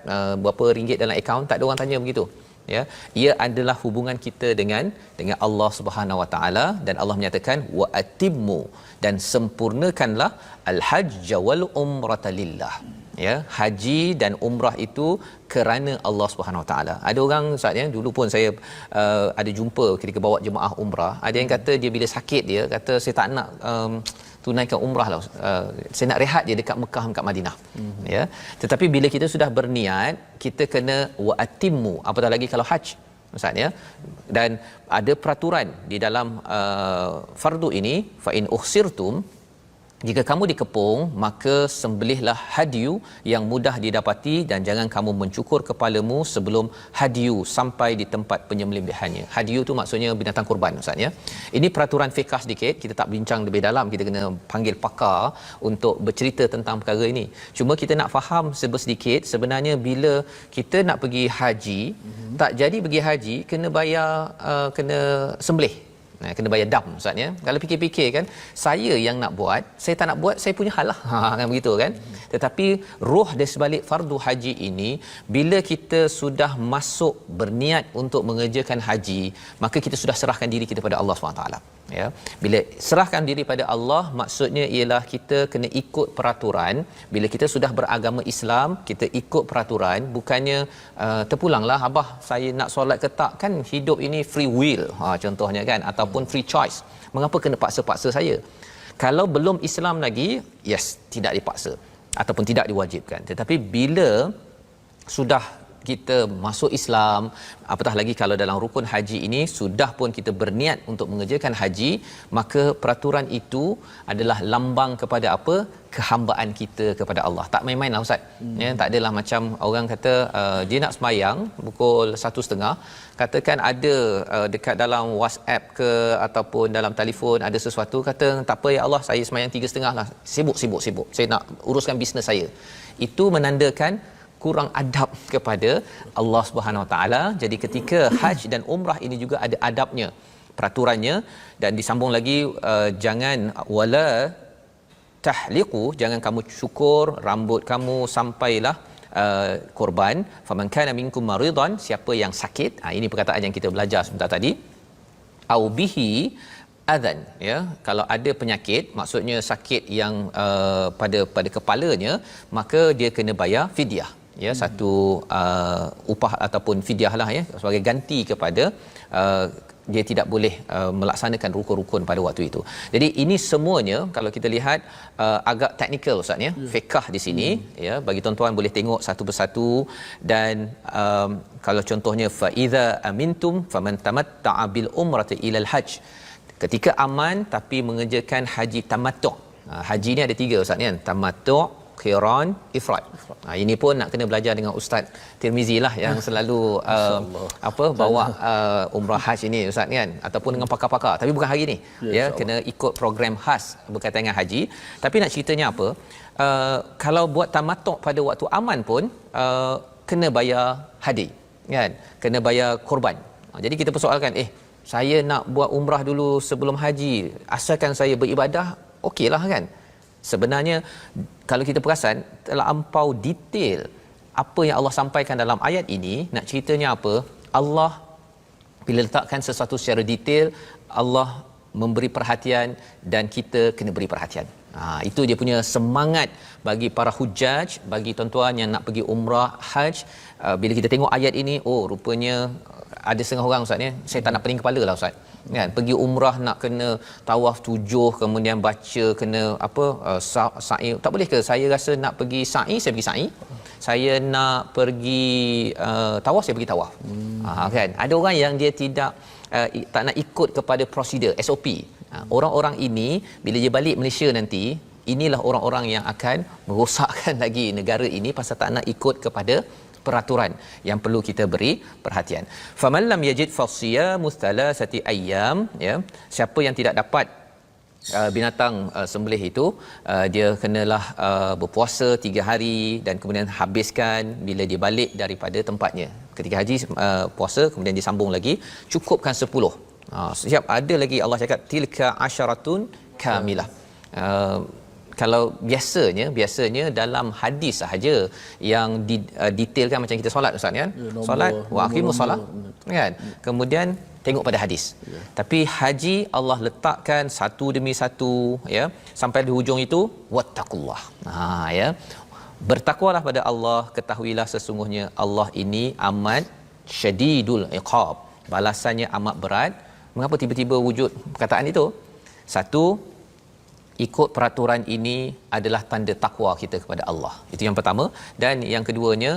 berapa ringgit dalam akaun, tak ada orang tanya begitu, ya. Ia adalah hubungan kita dengan Allah Subhanahu Wa Taala, dan Allah menyatakan wa atimmu, dan sempurnakanlah al-hajj wal umrata lillah, ya. Haji dan umrah itu kerana Allah Subhanahu Wa Taala. Ada orang Ustaz, ya, dulu pun saya ada jumpa ketika bawa jemaah umrah, ada yang kata dia bila sakit, dia kata saya tak nak tunaikan umrah lah, saya nak rehat je dekat Mekah, dekat Madinah, ya. Tetapi bila kita sudah berniat, kita kena wa atimmu, apatah lagi kalau haji Ustaz, ya. Dan ada peraturan di dalam fardu ini, fa in uhsirtum, jika kamu dikepung, maka sembelihlah hadyu yang mudah didapati, dan jangan kamu mencukur kepalamu sebelum hadyu sampai di tempat penyembelihannya. Hadyu tu maksudnya binatang kurban Ustaz, ya. Ini peraturan fiqh sedikit, kita tak bincang lebih dalam, kita kena panggil pakar untuk bercerita tentang perkara ini. Cuma kita nak faham sedikit, sebenarnya bila kita nak pergi haji, tak jadi pergi haji kena bayar, kena sembelih, kena bayar dam Ustaz ya. Kalau fikir-fikir kan, saya yang nak buat, saya tak nak buat, saya punya hal lah. Kan begitu kan. Tetapi roh di sebalik fardu haji ini, bila kita sudah masuk berniat untuk mengerjakan haji, maka kita sudah serahkan diri kita pada Allah SWT. Ya, bila serahkan diri pada Allah, maksudnya ialah kita kena ikut peraturan. Bila kita sudah beragama Islam, kita ikut peraturan, bukannya terpulanglah abah saya nak solat ke tak, kan hidup ini free will contohnya kan, ataupun free choice. Mengapa kena paksa-paksa saya? Kalau belum Islam lagi, yes, tidak dipaksa ataupun tidak diwajibkan. Tetapi bila sudah kita masuk Islam, apatah lagi kalau dalam rukun haji ini sudah pun kita berniat untuk mengerjakan haji, maka peraturan itu adalah lambang kepada apa? Kehambaan kita kepada Allah. Tak main-main lah Ustaz. Ya, tak adalah macam orang kata dia nak sembahyang pukul 1:30, katakan ada dekat dalam WhatsApp ke ataupun dalam telefon ada sesuatu, kata tak apa ya Allah, saya sembahyang 3:30 lah. Sibuk. Saya nak uruskan bisnes saya. Itu menandakan kurang adab kepada Allah Subhanahu Wa Taala. Jadi ketika haji dan umrah ini juga ada adabnya, peraturannya, dan disambung lagi jangan wala tahliqu, jangan kamu cukur rambut kamu sampailah korban. Faman kana minkum maridan, siapa yang sakit, ini perkataan yang kita belajar sebentar tadi, au bihi adzan, ya, kalau ada penyakit, maksudnya sakit yang pada kepalanya, maka dia kena bayar fidyah, ya, satu upah ataupun fidyah lah ya, sebagai ganti kepada dia tidak boleh melaksanakan rukun-rukun pada waktu itu. Jadi ini semuanya kalau kita lihat agak teknikal Ustaz ya, fiqh di sini ya, bagi tuan-tuan boleh tengok satu persatu. Dan kalau contohnya fa iza amintum faman tamatta'a bil umrati ila al hajj, ketika aman tapi mengerjakan haji tamattu'. Haji ni ada 3 Ustaz kan, tamattu', qiran, ifrad. Ini pun nak kena belajar dengan Ustaz Tirmizi lah yang selalu bawa umrah haji ini Ustaz kan, ataupun dengan pakar-pakar, tapi bukan hari ni ya, kena ikut program khas berkaitan dengan haji. Tapi nak ceritanya apa, kalau buat tamattu' pada waktu aman pun kena bayar hadi kan, kena bayar korban. Jadi kita persoalkan, saya nak buat umrah dulu sebelum haji, asalkan saya beribadah, okeylah kan. Sebenarnya kalau kita perasan terlampau detail apa yang Allah sampaikan dalam ayat ini. Nak ceritanya apa, Allah bila letakkan sesuatu secara detail, Allah memberi perhatian dan kita kena beri perhatian. Itu dia punya semangat bagi para hujaj, bagi tuan-tuan yang nak pergi umrah haj. Bila kita tengok ayat ini, rupanya ada setengah orang Ustaz ni, saya tak nak pening kepala lah Ustaz kan, pergi umrah nak kena tawaf 7, kemudian baca kena sa'i. Tak boleh ke saya rasa nak pergi sa'i, saya pergi sa'i, saya nak pergi tawaf, saya pergi tawaf. Kan ada orang yang dia tidak tak nak ikut kepada prosedur SOP. Orang-orang ini bila dia balik Malaysia nanti, inilah orang-orang yang akan merosakkan lagi negara ini pasal tak nak ikut kepada peraturan yang perlu kita beri perhatian. Faman lam yajid fasiyamu thalathati ayyam, ya, siapa yang tidak dapat binatang sembelih itu, dia kenalah berpuasa 3 hari dan kemudian habiskan bila dia balik daripada tempatnya. Ketika haji puasa, kemudian disambung lagi, cukupkan 10. Siap ada lagi Allah cakap tilka asyaratun kamilah. Kalau biasanya dalam hadis sahaja yang detailkan macam kita solat Ustaz kan, solat wa aqimus solat kan, kemudian tengok pada hadis. Tapi haji Allah letakkan satu demi satu ya, sampai di hujung itu wattaqullah. Ya, bertakwalah pada Allah, ketahuilah sesungguhnya Allah ini amat syadidul iqab, balasannya amat berat. Mengapa tiba-tiba wujud perkataan itu? Satu, ikut peraturan ini adalah tanda takwa kita kepada Allah. Itu yang pertama. Dan yang keduanya,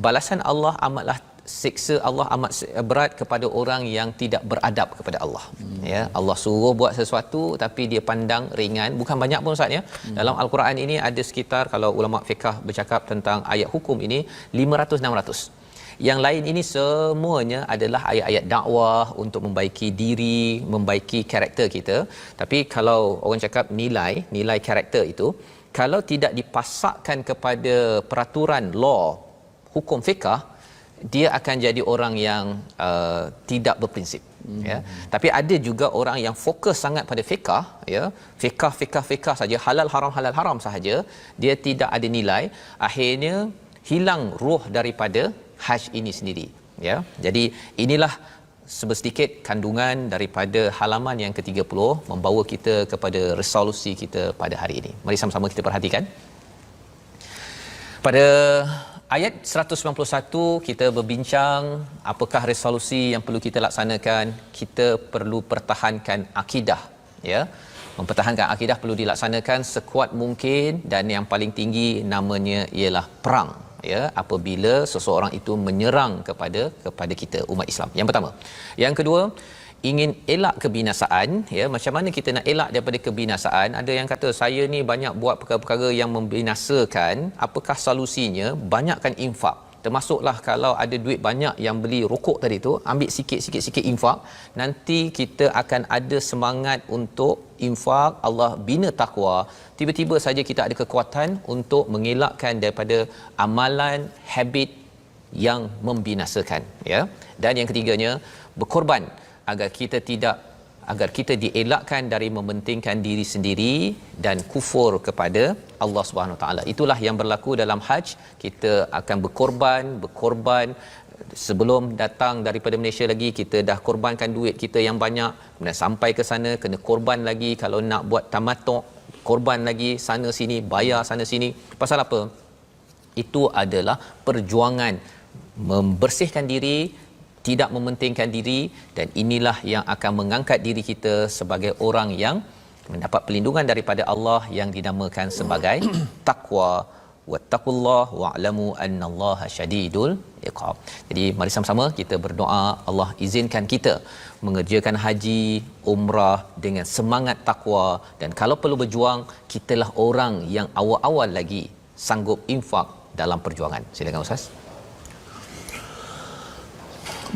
balasan Allah amatlah, siksa Allah amat berat kepada orang yang tidak beradab kepada Allah. Ya, Allah suruh buat sesuatu tapi dia pandang ringan. Bukan banyak pun Ustaz ya. Dalam Al-Quran ini ada sekitar, kalau ulama fiqh bercakap tentang ayat hukum ini, 500-600. Yang lain ini semuanya adalah ayat-ayat dakwah untuk membaiki diri, membaiki karakter kita. Tapi kalau orang cakap nilai karakter itu, kalau tidak dipasakkan kepada peraturan law, hukum fiqh, dia akan jadi orang yang tidak berprinsip. Ya, tapi ada juga orang yang fokus sangat pada fiqh, ya, fiqh saja, halal haram sahaja, dia tidak ada nilai, akhirnya hilang ruh daripada haj ini sendiri, ya. Jadi inilah sedikit kandungan daripada halaman yang ke-30 membawa kita kepada resolusi kita pada hari ini. Mari sama-sama kita perhatikan. Pada ayat 191 kita berbincang apakah resolusi yang perlu kita laksanakan. Kita perlu pertahankan akidah, ya. Mempertahankan akidah perlu dilaksanakan sekuat mungkin, dan yang paling tinggi namanya ialah perang, ya, apabila seseorang itu menyerang kepada kita umat Islam. Yang pertama. Yang kedua, ingin elak kebinasaan, ya. Macam mana kita nak elak daripada kebinasaan? Ada yang kata saya ni banyak buat perkara-perkara yang membinasakan. Apakah solusinya? Banyakkan infak. Termasuklah kalau ada duit banyak yang beli rokok tadi tu, ambil sikit infak, nanti kita akan ada semangat untuk infak, Allah bina takwa, tiba-tiba saja kita ada kekuatan untuk mengelakkan daripada amalan habit yang membinasakan, ya. Dan yang ketiganya, berkorban agar kita dielakkan dari mementingkan diri sendiri dan kufur kepada Allah Subhanahu taala. Itulah yang berlaku dalam haji. Kita akan berkorban sebelum datang daripada Malaysia lagi, kita dah korbankan duit kita yang banyak, kemudian sampai ke sana kena korban lagi. Kalau nak buat tamattu', korban lagi sana sini, bayar sana sini. Pasal apa? Itu adalah perjuangan membersihkan diri, tidak mementingkan diri, dan inilah yang akan mengangkat diri kita sebagai orang yang mendapat perlindungan daripada Allah yang dinamakan sebagai takwa. Wattaqullah wa'lamu annallaha syadidul iqab. Jadi mari sama-sama kita berdoa Allah izinkan kita mengerjakan haji, umrah dengan semangat takwa, dan kalau perlu berjuang, kitalah orang yang awal-awal lagi sanggup infak dalam perjuangan. Silakan Ustaz.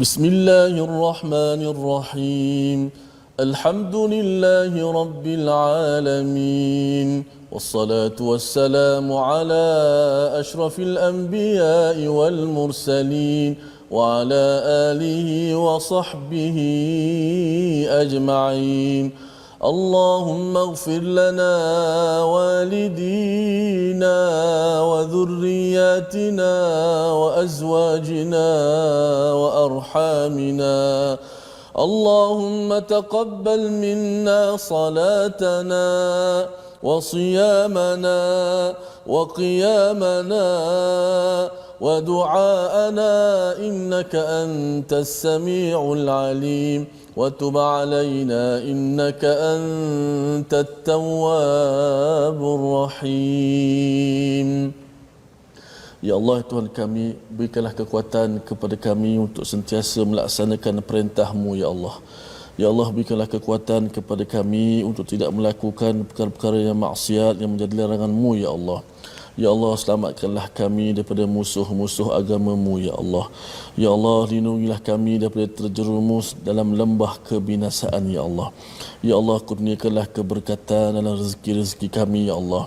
Bismillahirrahmanirrahim. Alhamdulillahi rabbil alamin. Wassalatu wassalamu ala ashrafil anbiya'i wal mursalin wa ala alihi wa sahbihi ajma'in. Allahumma ighfir lana walidina wa dhurriyyatina wa azwajina wa arhamina. Allahumma taqabbal minna salatana wa siyamana wa qiyamana wa du'aana innaka antas sami'ul alim. وتب علينا إنك أنت التواب الرحيم. Ya Allah, Tuhan kami, berikanlah kekuatan kepada kami untuk sentiasa melaksanakan perintah-Mu, Ya Allah. Ya Allah, berikanlah kekuatan kepada kami untuk tidak melakukan perkara-perkara yang maksiat yang menjadi larangan-Mu, Ya Allah. Ya Allah, selamatkanlah kami daripada musuh-musuh agama-Mu, Ya Allah. Ya Allah, lindungilah kami daripada terjerumus dalam lembah kebinasaan, Ya Allah. Ya Allah, kurniakanlah keberkatan dalam rezeki-rezeki kami, Ya Allah.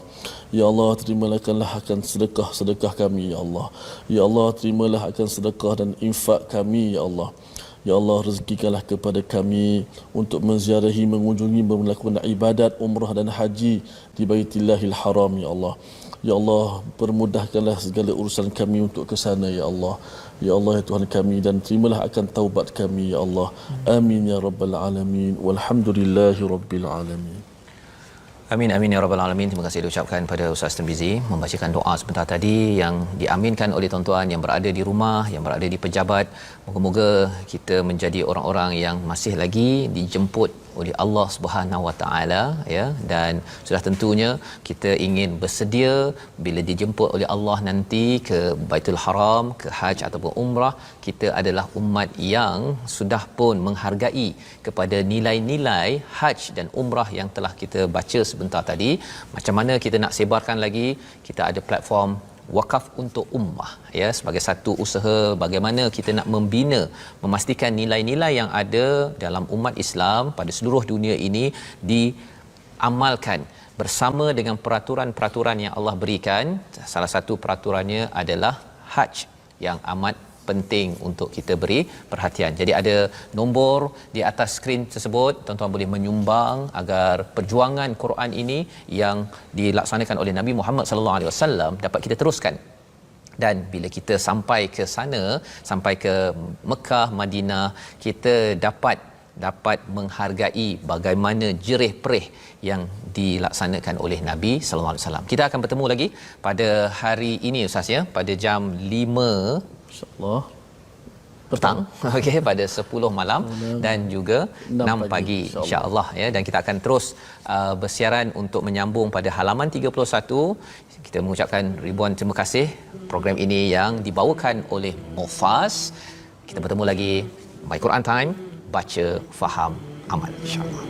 Ya Allah, terimalah akan sedekah-sedekah kami, Ya Allah. Ya Allah, terimalah akan sedekah dan infak kami, Ya Allah. Ya Allah, rezekikanlah kepada kami untuk menziarahi, mengunjungi, melakukan ibadat umrah dan haji di Baitillahil Haram, Ya Allah. Ya Allah, permudahkanlah segala urusan kami untuk ke sana, Ya Allah. Ya Allah, ya Tuhan kami, dan terimalah akan taubat kami, Ya Allah. Amin ya rabbal alamin. Walhamdulillahi rabbil alamin. Amin amin ya rabbal alamin. Terima kasih diucapkan pada Ustaz Tirmizi membacakan doa sebentar tadi yang diaminkan oleh tuan-tuan yang berada di rumah, yang berada di pejabat. Moga-moga kita menjadi orang-orang yang masih lagi dijemput oleh Allah Subhanahu Wa Taala, ya, dan sudah tentunya kita ingin bersedia bila dijemput oleh Allah nanti ke Baitul Haram, ke haji ataupun umrah. Kita adalah umat yang sudah pun menghargai kepada nilai-nilai haji dan umrah yang telah kita baca sebentar tadi. Macam mana kita nak sebarkan lagi? Kita ada platform Wakaf untuk Ummah, ya, sebagai satu usaha bagaimana kita nak membina, memastikan nilai-nilai yang ada dalam umat Islam pada seluruh dunia ini diamalkan bersama dengan peraturan-peraturan yang Allah berikan. Salah satu peraturannya adalah haji yang amat penting untuk kita beri perhatian. Jadi ada nombor di atas skrin tersebut, tuan-tuan boleh menyumbang agar perjuangan Quran ini yang dilaksanakan oleh Nabi Muhammad sallallahu alaihi wasallam dapat kita teruskan. Dan bila kita sampai ke sana, sampai ke Mekah, Madinah, kita dapat menghargai bagaimana jerih perih yang dilaksanakan oleh Nabi sallallahu alaihi wasallam. Kita akan bertemu lagi pada hari ini Ustaz ya, pada jam 5 insya-Allah petang, okey, pada 10 malam dan juga 6 pagi insya-Allah ya, dan kita akan terus bersiaran untuk menyambung pada halaman 31. Kita mengucapkan ribuan terima kasih program ini yang dibawakan oleh Mufas. Kita bertemu lagi My Quran Time, baca, faham, amal, insya-Allah.